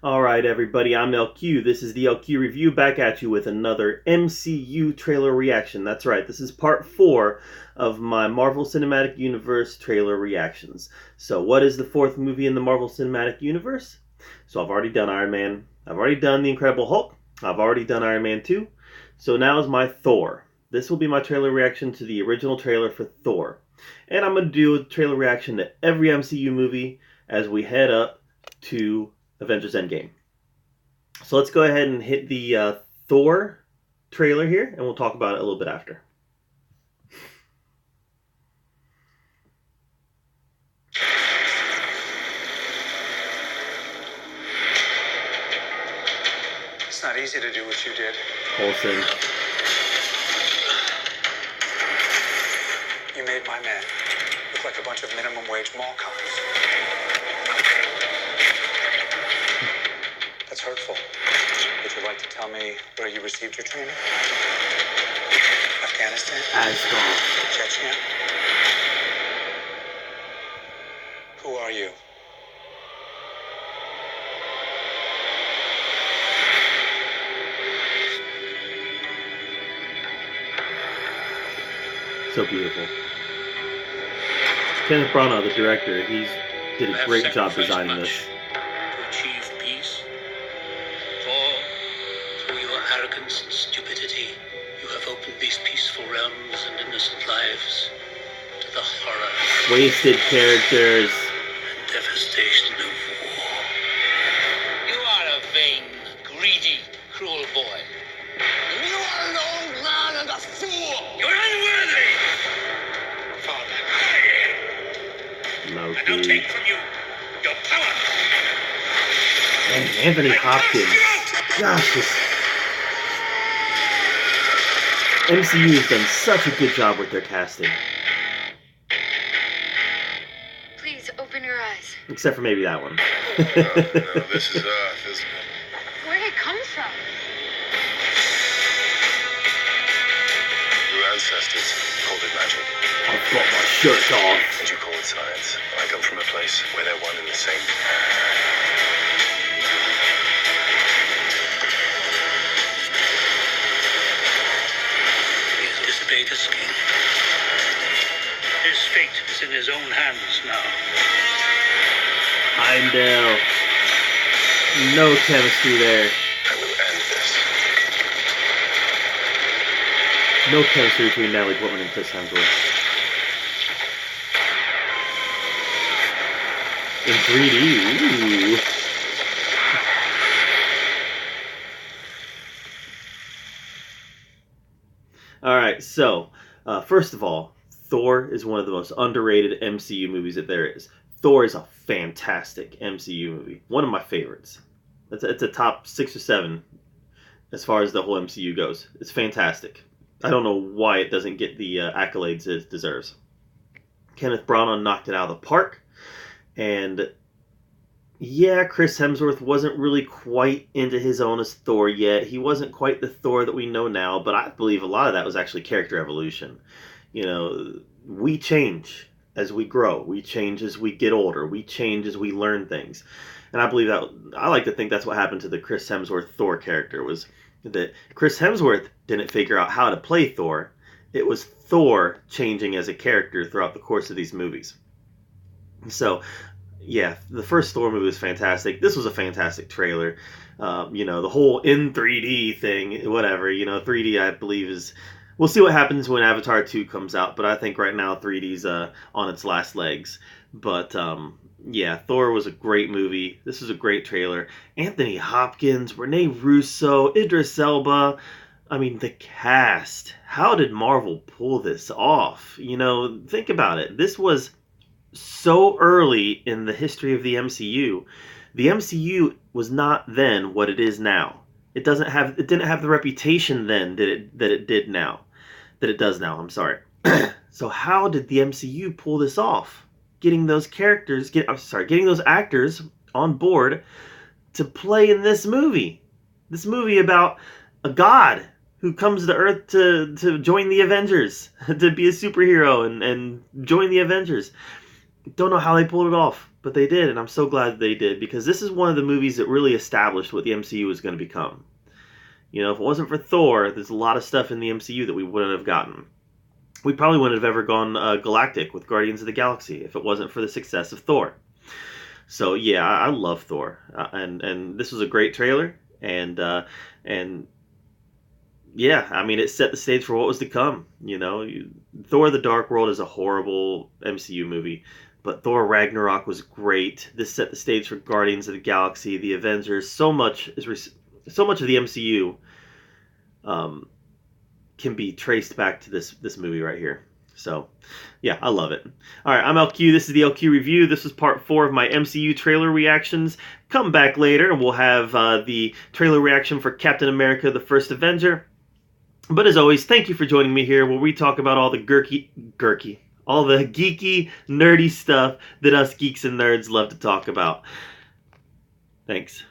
Alright, everybody, I'm LQ. This is the LQ Review, back at you with another MCU trailer reaction. That's right, this is part 4 of my Marvel Cinematic Universe trailer reactions. So, what is the fourth movie in the Marvel Cinematic Universe? So, I've already done Iron Man, I've already done The Incredible Hulk, I've already done Iron Man 2. So, now is my Thor. This will be my trailer reaction to the original trailer for Thor. And I'm going to do a trailer reaction to every MCU movie as we head up to Avengers Endgame. So let's go ahead and hit the Thor trailer here, and we'll talk about it a little bit after. It's not easy to do what you did. Olsen. You made my men look like a bunch of minimum wage mall cops. That's hurtful. Would you like to tell me where you received your training? Afghanistan? Asgard. Chechnya? Who are you? So beautiful. Kenneth Branagh, the director, he did a great job designing this. To achieve peace. For through your arrogance and stupidity, you have opened these peaceful realms and innocent lives to the horror, Wasted characters. and devastation of war. You are a vain, greedy, cruel boy. You are an old man and a fool! You're unworthy! Father, I now Loki. take from you your power! And Anthony Hopkins. Gosh, this MCU has done such a good job with their casting. Please open your eyes. Except for maybe that one. No, this is Earth, isn't it? Where'd it come from? Your ancestors called it magic, I've got my shirt off. and you call it science. I come from a place where they're one and the same. He has disobeyed his king. His fate is in his own hands now. Heimdall. No chemistry there. I will end this. No chemistry between Natalie Portman and Chris Hemsworth. In 3D, ooh. Alright, so, first of all, Thor is one of the most underrated MCU movies that there is. Thor is a fantastic MCU movie. One of my favorites. It's a top 6 or 7 as far as the whole MCU goes. It's fantastic. I don't know why it doesn't get the accolades it deserves. Kenneth Branagh knocked it out of the park. And yeah, Chris Hemsworth wasn't really quite into his own as Thor yet. He wasn't quite the Thor that we know now, but I believe a lot of that was actually character evolution. You know, we change as we grow. We change as we get older. We change as we learn things. And I believe that, I like to think that's what happened to the Chris Hemsworth Thor character, was that Chris Hemsworth didn't figure out how to play Thor. It was Thor changing as a character throughout the course of these movies. So, yeah, the first Thor movie was fantastic. This was a fantastic trailer. You know, the whole in 3D thing, whatever. You know, 3D, I believe, is... We'll see what happens when Avatar 2 comes out, but I think right now 3D's on its last legs. But, yeah, Thor was a great movie. This is a great trailer. Anthony Hopkins, Rene Russo, Idris Elba. I mean, the cast. How did Marvel pull this off? You know, think about it. This was so early in the history of the MCU. The MCU was not then what it is now. It didn't have the reputation then that it did now. That it does now, I'm sorry. So how did the MCU pull this off? Getting those getting those actors on board to play in this movie. This movie about a god who comes to Earth to join the Avengers, to be a superhero and join the Avengers. Don't know how they pulled it off, but they did, and I'm so glad that they did, because this is one of the movies that really established what the MCU was going to become. You know, if it wasn't for Thor, there's a lot of stuff in the MCU that we wouldn't have gotten. We probably wouldn't have ever gone galactic with Guardians of the Galaxy if it wasn't for the success of Thor. So yeah, I love Thor, and this was a great trailer, and yeah, I mean, it set the stage for what was to come. You know, Thor: The Dark World is a horrible MCU movie, but Thor: Ragnarok was great. This set the stage for Guardians of the Galaxy, the Avengers. So much of the MCU can be traced back to this movie right here. So, yeah, I love it. All right, I'm LQ. This is the LQ review. This is part 4 of my MCU trailer reactions. Come back later, and we'll have the trailer reaction for Captain America: The First Avenger. But as always, thank you for joining me here, where we talk about all the all the geeky, nerdy stuff that us geeks and nerds love to talk about. Thanks.